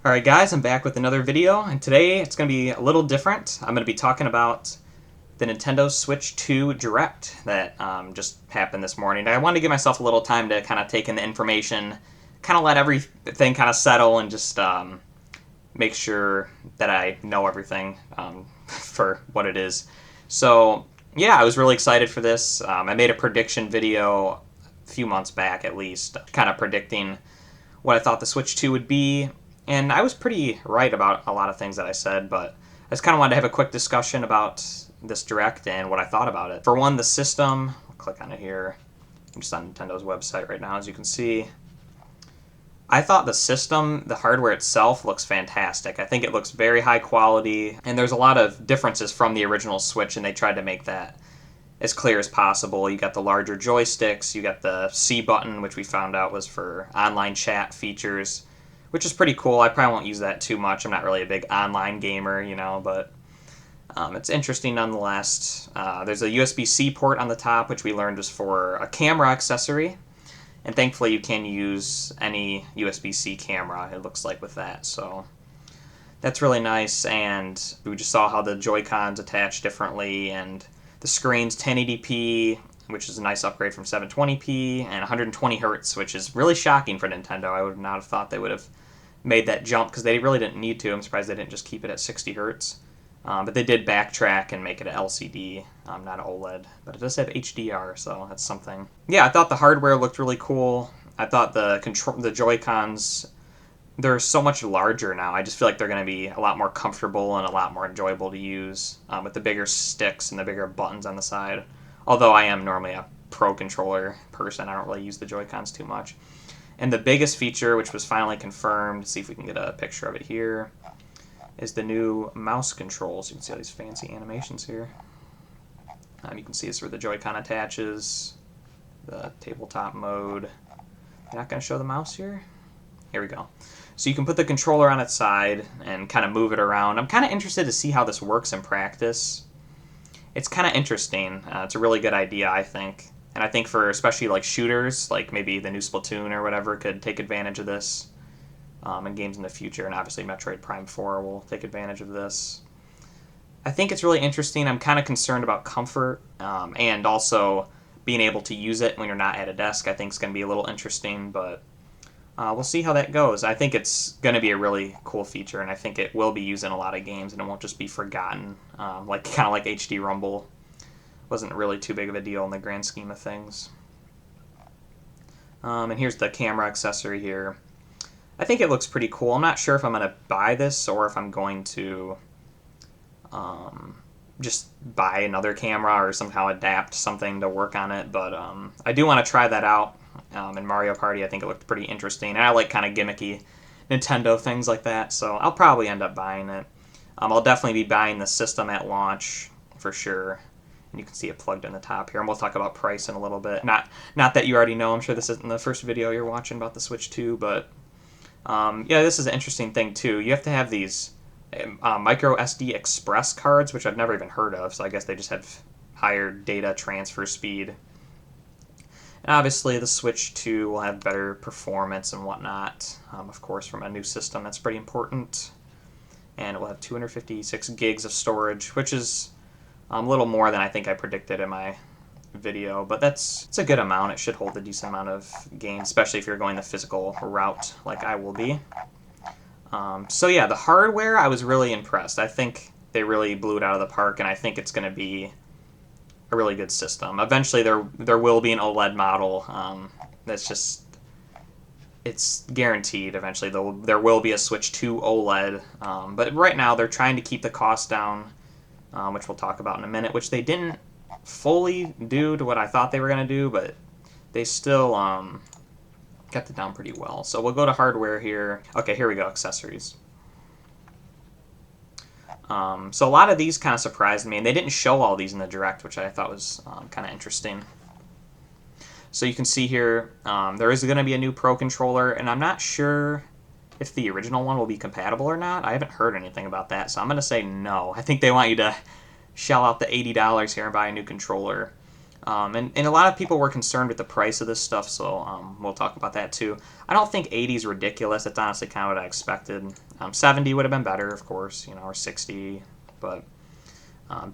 Alright guys, I'm back with another video, and today it's going to be a little different. I'm going to be talking about the Nintendo Switch 2 Direct that just happened this morning. I wanted to give myself a little time to kind of take in the information, kind of let everything kind of settle, and just make sure that I know everything for what it is. So yeah, I was really excited for this. I made a prediction video a few months back at least, kind of predicting what I thought the Switch 2 would be. And I was pretty right about a lot of things that I said, but I just kind of wanted to have a quick discussion about this Direct and what I thought about it. For one, the system, I'll click on it here. I'm just on Nintendo's website right now, as you can see. I thought the system, the hardware itself, looks fantastic. I think it looks very high quality, and there's a lot of differences from the original Switch, and they tried to make that as clear as possible. You got the larger joysticks, you got the C button, which we found out was for online chat features, which is pretty cool. I probably won't use that too much. I'm not really a big online gamer, but it's interesting nonetheless. There's a USB-C port on the top, which we learned was for a camera accessory. And thankfully you can use any USB-C camera, it looks like, with that. So that's really nice. And we just saw how the Joy-Cons attach differently. And the screen's 1080p, which is a nice upgrade from 720p, and 120 hertz, which is really shocking for Nintendo. I would not have thought they would have made that jump, because they really didn't need to. I'm surprised they didn't just keep it at 60 hertz. But they did backtrack and make it an LCD, not an OLED. But it does have HDR, so that's something. Yeah, I thought the hardware looked really cool. I thought the Joy-Cons, they're so much larger now. I just feel like they're going to be a lot more comfortable and a lot more enjoyable to use with the bigger sticks and the bigger buttons on the side. Although I am normally a pro controller person, I don't really use the Joy-Cons too much. And the biggest feature, which was finally confirmed, let's see if we can get a picture of it here, is the new mouse controls. You can see all these fancy animations here. You can see it's where the Joy-Con attaches, the tabletop mode. You're not going to show the mouse here? Here we go. So you can put the controller on its side and kind of move it around. I'm kind of interested to see how this works in practice. It's kind of interesting. It's a really good idea, I think. And I think for especially like shooters, like maybe the new Splatoon or whatever, could take advantage of this in games in the future. And obviously Metroid Prime 4 will take advantage of this. I think it's really interesting. I'm kind of concerned about comfort and also being able to use it when you're not at a desk. I think it's going to be a little interesting, but we'll see how that goes. I think it's going to be a really cool feature, and I think it will be used in a lot of games, and it won't just be forgotten. Kind of like HD Rumble wasn't really too big of a deal in the grand scheme of things. And here's the camera accessory here. I think it looks pretty cool. I'm not sure if I'm going to buy this or if I'm going to just buy another camera or somehow adapt something to work on it, but I do want to try that out. In Mario Party, I think it looked pretty interesting. And I like kind of gimmicky Nintendo things like that, so I'll probably end up buying it. I'll definitely be buying the system at launch for sure. And you can see it plugged in the top here, and we'll talk about price in a little bit. Not that you already know. I'm sure this isn't the first video you're watching about the Switch 2, but yeah, this is an interesting thing too. You have to have these micro SD Express cards, which I've never even heard of, so I guess they just have higher data transfer speed. And obviously the Switch 2 will have better performance and whatnot, of course, from a new system. That's pretty important. And it will have 256 gigs of storage, which is a little more than I think I predicted in my video, but it's a good amount. It should hold a decent amount of games, especially if you're going the physical route like I will be. So yeah, the hardware, I was really impressed. I think they really blew it out of the park, and I think it's going to be a really good system. Eventually there will be an OLED model. It's guaranteed eventually there will be a Switch 2 OLED. But right now they're trying to keep the cost down, which we'll talk about in a minute, which they didn't fully do to what I thought they were going to do, but they still kept it down pretty well. So we'll go to hardware here. Okay, here we go, accessories. So a lot of these kind of surprised me, and they didn't show all these in the Direct, which I thought was kind of interesting. So you can see here, there is going to be a new Pro Controller, and I'm not sure if the original one will be compatible or not. I haven't heard anything about that, so I'm going to say no. I think they want you to shell out the $80 here and buy a new controller. And a lot of people were concerned with the price of this stuff, so we'll talk about that too. I don't think 80 is ridiculous. That's honestly kind of what I expected. 70 would have been better, of course, or 60, but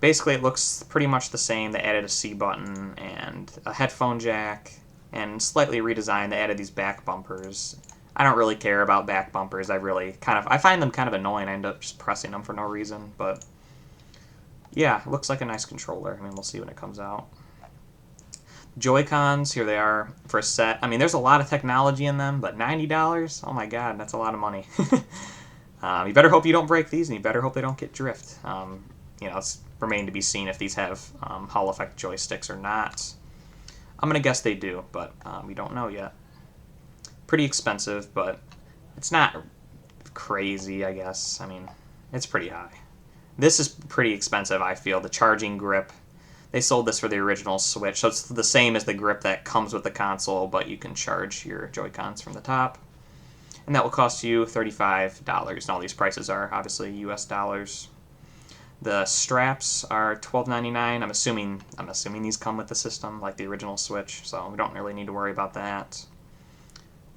basically it looks pretty much the same. They added a C button and a headphone jack, and slightly redesigned. They added these back bumpers. I don't really care about back bumpers. I find them kind of annoying. I end up just pressing them for no reason, but yeah, it looks like a nice controller. I mean, we'll see when it comes out. Joy-Cons, here they are for a set. I mean, there's a lot of technology in them, but $90? Oh my god, that's a lot of money. You better hope you don't break these, and you better hope they don't get drift. It's remained to be seen if these have Hall effect joysticks or not. I'm going to guess they do, but we don't know yet. Pretty expensive, but it's not crazy, I guess. I mean, it's pretty high. This is pretty expensive, I feel. The charging grip. They sold this for the original Switch, so it's the same as the grip that comes with the console, but you can charge your Joy-Cons from the top. And that will cost you $35. And all these prices are obviously US dollars. The straps are $12.99. I'm assuming these come with the system, like the original Switch, so we don't really need to worry about that.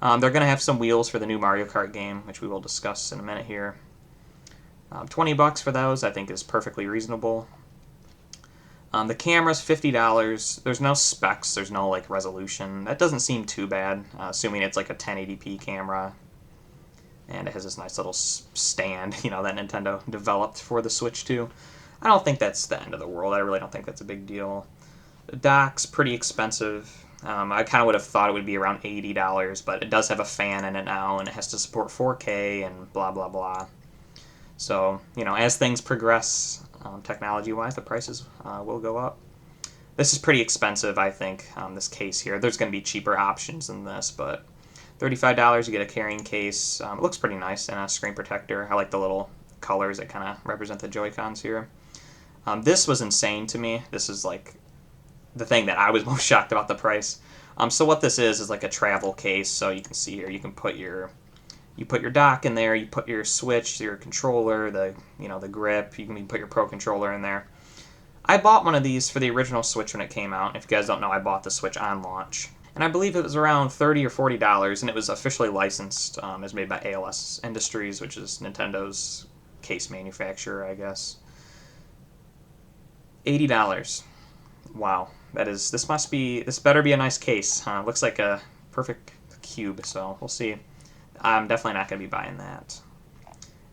They're going to have some wheels for the new Mario Kart game, which we will discuss in a minute here. $20 for those, I think, is perfectly reasonable. The camera's $50. There's no specs. There's no resolution. That doesn't seem too bad, assuming it's like a 1080p camera. And it has this nice little stand, that Nintendo developed for the Switch 2. I don't think that's the end of the world. I really don't think that's a big deal. The dock's pretty expensive. I kind of would have thought it would be around $80, but it does have a fan in it now, and it has to support 4K and blah, blah, blah. So, as things progress technology-wise, the prices will go up. This is pretty expensive, I think, this case here. There's going to be cheaper options than this, but $35, you get a carrying case. It looks pretty nice, and a screen protector. I like the little colors that kind of represent the Joy-Cons here. This was insane to me. This is the thing that I was most shocked about the price. So what this is like a travel case. So you can see here, you can put your dock in there, you put your Switch, your controller, the grip. You can put your Pro Controller in there. I bought one of these for the original Switch when it came out. If you guys don't know, I bought the Switch on launch. And I believe it was around $30 or $40, and it was officially licensed as made by ALS Industries, which is Nintendo's case manufacturer, I guess. $80. Wow. This better be a nice case. Looks like a perfect cube, so we'll see. I'm definitely not going to be buying that.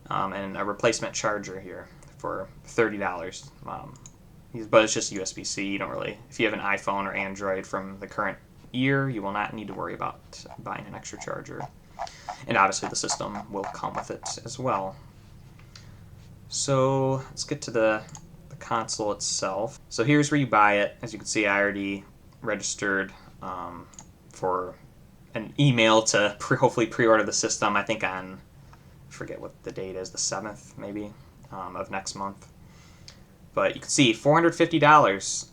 And a replacement charger here for $30. But it's just USB-C. You don't really, if you have an iPhone or Android from the current year, you will not need to worry about buying an extra charger. And obviously the system will come with it as well. So let's get to the console itself. So here's where you buy it. As you can see, I already registered for an email to hopefully pre-order the system. I think on, I forget what the date is, the 7th maybe of next month. But you can see $450.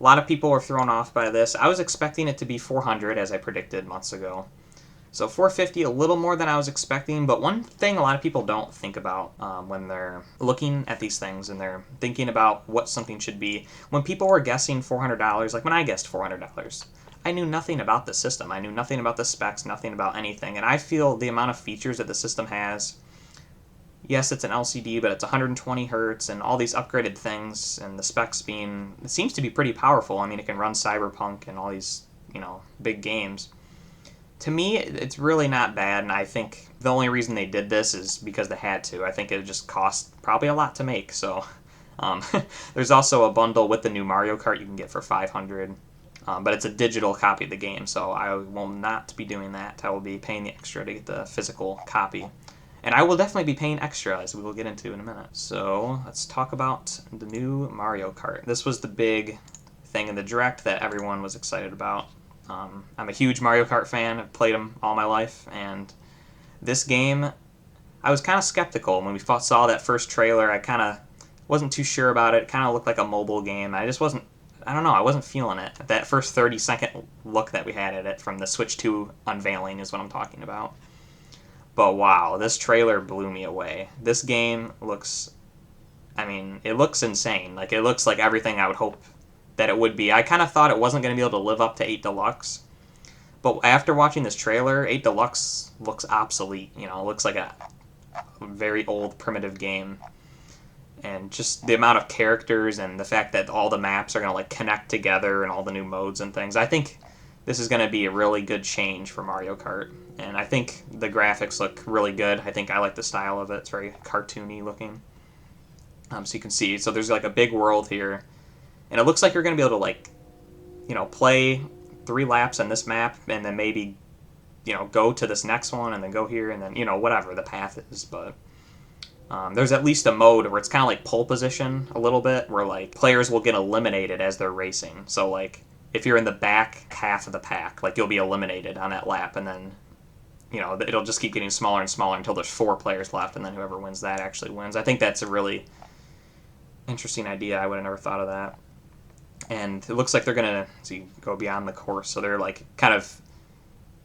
A lot of people were thrown off by this. I was expecting it to be $400 as I predicted months ago. So $450, a little more than I was expecting, but one thing a lot of people don't think about when they're looking at these things and they're thinking about what something should be, when people were guessing $400, like when I guessed $400, I knew nothing about the system. I knew nothing about the specs, nothing about anything, and I feel the amount of features that the system has, yes, it's an LCD, but it's 120 hertz and all these upgraded things, and the specs it seems to be pretty powerful. I mean, it can run Cyberpunk and all these, big games. To me, it's really not bad, and I think the only reason they did this is because they had to. I think it just cost probably a lot to make, so there's also a bundle with the new Mario Kart you can get for $500, but it's a digital copy of the game, so I will not be doing that. I will be paying the extra to get the physical copy. And I will definitely be paying extra, as we will get into in a minute. So let's talk about the new Mario Kart. This was the big thing in the Direct that everyone was excited about. I'm a huge Mario Kart fan. I've played them all my life, and this game, I was kind of skeptical. When we saw that first trailer, I kind of wasn't too sure about it. It kind of looked like a mobile game. I wasn't feeling it. That first 30-second look that we had at it from the Switch 2 unveiling is what I'm talking about. But wow, this trailer blew me away. This game looks, it looks insane. It looks like everything I would hope that it would be. I kind of thought it wasn't going to be able to live up to 8 Deluxe. But after watching this trailer, 8 Deluxe looks obsolete. You know, it looks like a very old, primitive game. And just the amount of characters and the fact that all the maps are going to like connect together and all the new modes and things. I think this is going to be a really good change for Mario Kart. And I think the graphics look really good. I think I like the style of it. It's very cartoony looking. So you can see, so there's like a big world here. And it looks like you're going to be able to like, you know, play 3 laps on this map and then maybe, you know, go to this next one and then go here and then, you know, whatever the path is. But there's at least a mode where it's kind of like pole position a little bit, where like players will get eliminated as they're racing. So like if you're in the back half of the pack, like you'll be eliminated on that lap, and then, you know, it'll just keep getting smaller and smaller until there's 4 players left, and then whoever wins that actually wins. I think that's a really interesting idea. I would have never thought of that. And it looks like they're going to go beyond the course. So they're like kind of,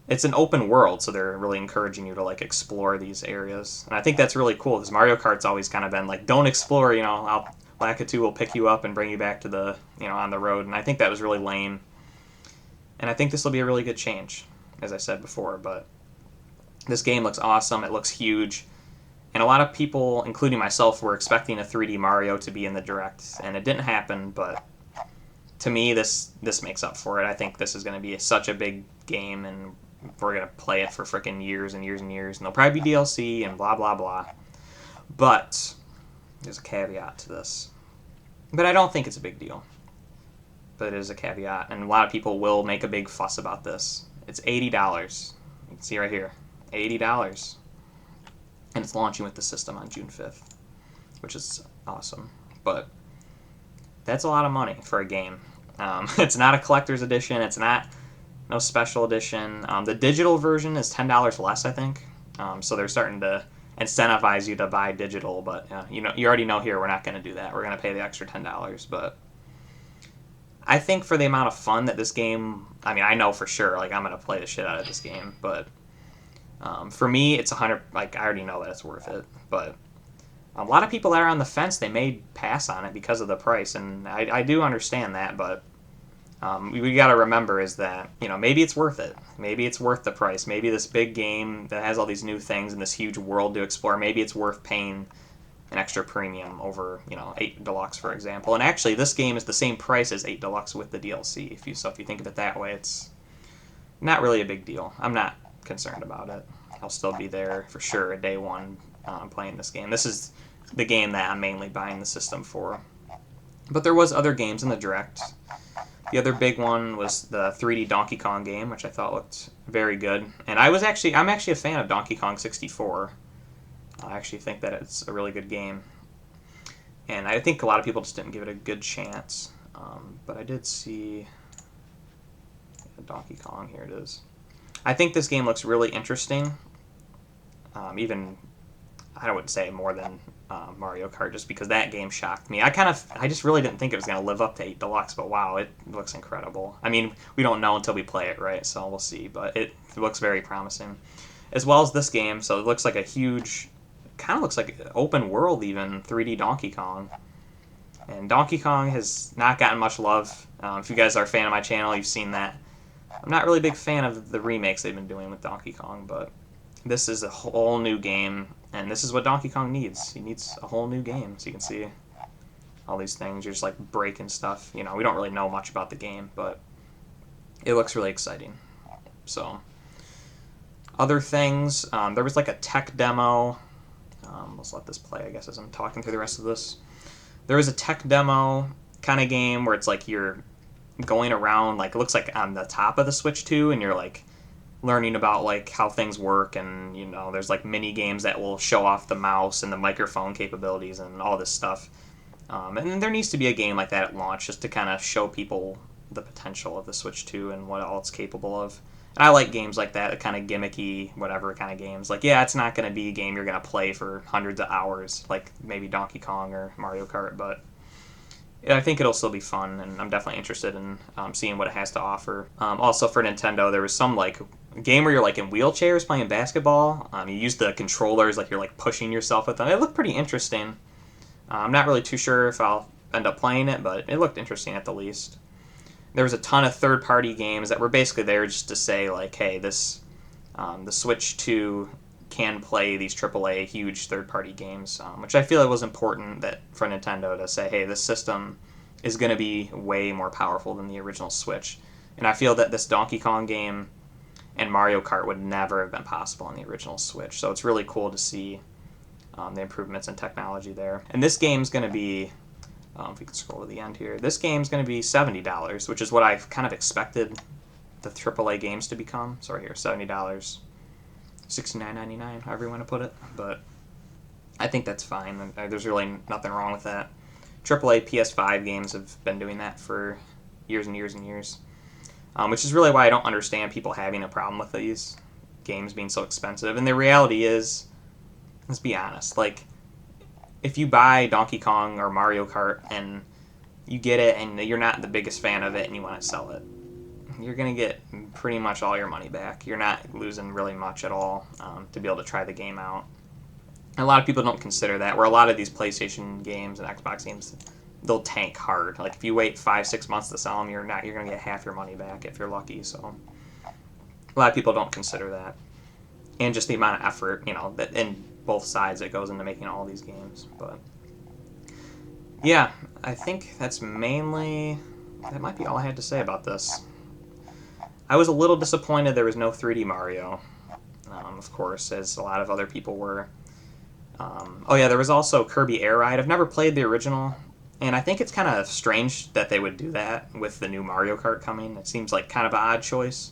it's an open world, so they're really encouraging you to like explore these areas. And I think that's really cool because Mario Kart's always kind of been like, don't explore, you know, Lakitu will pick you up and bring you back to the, you know, on the road. And I think that was really lame. And I think this will be a really good change, as I said before. But this game looks awesome. It looks huge. And a lot of people, including myself, were expecting a 3D Mario to be in the Direct. And it didn't happen, but to me, this makes up for it. I think this is going to be such a big game, and we're going to play it for freaking years and years and years. And there'll probably be DLC and blah, blah, blah. But there's a caveat to this. But I don't think it's a big deal. But it is a caveat. And a lot of people will make a big fuss about this. It's $80. You can see right here. $80. And it's launching with the system on June 5th. Which is awesome. But that's a lot of money for a game. It's not a collector's edition. It's not no special edition. The digital version is $10 less, I think. So they're starting to incentivize you to buy digital. But you know, you already know here we're not going to do that. We're going to pay the extra $10. But I think for the amount of fun that this game, I mean, I know for sure, like I'm going to play the shit out of this game. But for me, it's 100. Like I already know that it's worth it. But a lot of people that are on the fence, they may pass on it because of the price, and I do understand that, but we got to remember is that, you know, maybe it's worth it. Maybe it's worth the price. Maybe this big game that has all these new things and this huge world to explore, maybe it's worth paying an extra premium over, you know, 8 Deluxe, for example. And actually, this game is the same price as 8 Deluxe with the DLC. If you think of it that way, it's not really a big deal. I'm not concerned about it. I'll still be there for sure at day one playing this game. This is the game that I'm mainly buying the system for. But there was other games in the Direct. The other big one was the 3D Donkey Kong game, which I thought looked very good. And I'm actually a fan of Donkey Kong 64. I actually think that it's a really good game. And I think a lot of people just didn't give it a good chance. But I did see Donkey Kong. Here it is. I think this game looks really interesting. Even, I wouldn't say more than Mario Kart, just because that game shocked me. I just really didn't think it was going to live up to 8 Deluxe, but wow, it looks incredible. I mean, we don't know until we play it, right? So we'll see, but it looks very promising. As well as this game, so it looks like a huge, kind of looks like open world even, 3D Donkey Kong. And Donkey Kong has not gotten much love. If you guys are a fan of my channel, you've seen that. I'm not really a big fan of the remakes they've been doing with Donkey Kong, but this is a whole new game, and this is what Donkey Kong needs. He needs a whole new game. So you can see all these things. You're just like breaking stuff. You know, we don't really know much about the game, but it looks really exciting. So other things, there was like a tech demo. Let's let this play, I guess, as I'm talking through the rest of this. There was a tech demo kind of game where it's like you're going around, like it looks like on the top of the Switch 2, and you're like learning about like how things work, and you know there's like mini games that will show off the mouse and the microphone capabilities and all this stuff. And there needs to be a game like that at launch just to kind of show people the potential of the Switch 2 and what all it's capable of. And I like games like that, kind of gimmicky, whatever kind of games. Like, yeah, it's not going to be a game you're going to play for hundreds of hours, like maybe Donkey Kong or Mario Kart, but I think it'll still be fun, and I'm definitely interested in seeing what it has to offer. Also for Nintendo, there was some like game where you're like in wheelchairs playing basketball. You use the controllers like you're like pushing yourself with them. It looked pretty interesting. I'm not really too sure if I'll end up playing it, but it looked interesting at the least. there was a ton of third-party games that were basically there just to say, like, hey, this the Switch 2 can play these AAA huge third-party games, which I feel it was important that for Nintendo to say, hey, this system is going to be way more powerful than the original Switch. And I feel that this Donkey Kong game and Mario Kart would never have been possible on the original Switch. So it's really cool to see the improvements in technology there. And this game's going to be, if we can scroll to the end here, this game's going to be $70, which is what I've kind of expected the AAA games to become. Sorry, here, $70, $69.99, however you want to put it. But I think that's fine. There's really nothing wrong with that. AAA PS5 games have been doing that for years and years and years, which is really why I don't understand people having a problem with these games being so expensive. And the reality is, let's be honest, like, if you buy Donkey Kong or Mario Kart and you get it and you're not the biggest fan of it and you want to sell it, you're going to get pretty much all your money back. You're not losing really much at all to be able to try the game out. A lot of people don't consider that, where a lot of these PlayStation games and Xbox games, they'll tank hard. Like, if you wait 5-6 months to sell them, you're going to get half your money back if you're lucky. So a lot of people don't consider that. And just the amount of effort, that in both sides that goes into making all these games. But yeah, I think that might be all I had to say about this. I was a little disappointed there was no 3D Mario, of course, as a lot of other people were. Oh yeah, there was also Kirby Air Ride. I've never played the original, and I think it's kind of strange that they would do that with the new Mario Kart coming. It seems like kind of an odd choice,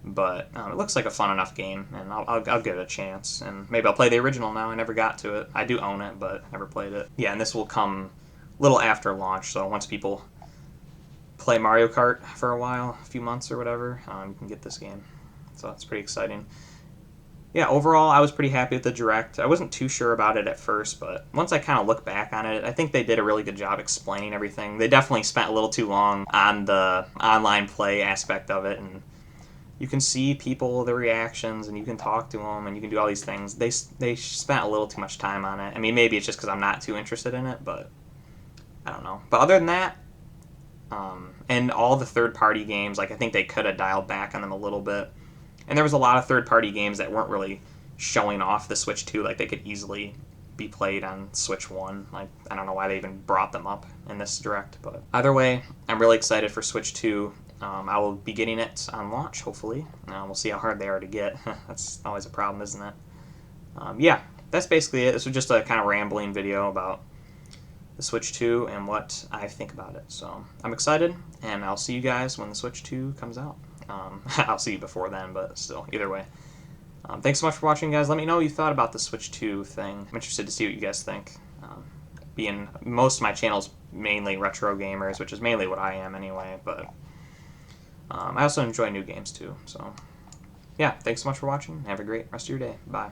but it looks like a fun enough game, and I'll give it a chance. And maybe I'll play the original now. I never got to it. I do own it, but never played it. Yeah, and this will come a little after launch, so once people play Mario Kart for a while, a few months or whatever, you can get this game. So that's pretty exciting. Yeah, overall, I was pretty happy with the Direct. I wasn't too sure about it at first, but once I kind of look back on it, I think they did a really good job explaining everything. They definitely spent a little too long on the online play aspect of it, and you can see people, their reactions, and you can talk to them, and you can do all these things. They spent a little too much time on it. I mean, maybe it's just because I'm not too interested in it, but I don't know. But other than that, and all the third-party games, like, I think they could have dialed back on them a little bit. And there was a lot of third-party games that weren't really showing off the Switch 2. Like, they could easily be played on Switch 1. Like, I don't know why they even brought them up in this Direct. But either way, I'm really excited for Switch 2. I will be getting it on launch, hopefully. We'll see how hard they are to get. That's always a problem, isn't it? Yeah, that's basically it. This was just a kind of rambling video about the Switch 2 and what I think about it. So I'm excited, and I'll see you guys when the Switch 2 comes out. I'll see you before then, but still, either way. Thanks so much for watching, guys. Let me know what you thought about the Switch 2 thing. I'm interested to see what you guys think. Being most of my channel's mainly retro gamers, which is mainly what I am anyway, but I also enjoy new games too. So yeah, thanks so much for watching. Have a great rest of your day. Bye.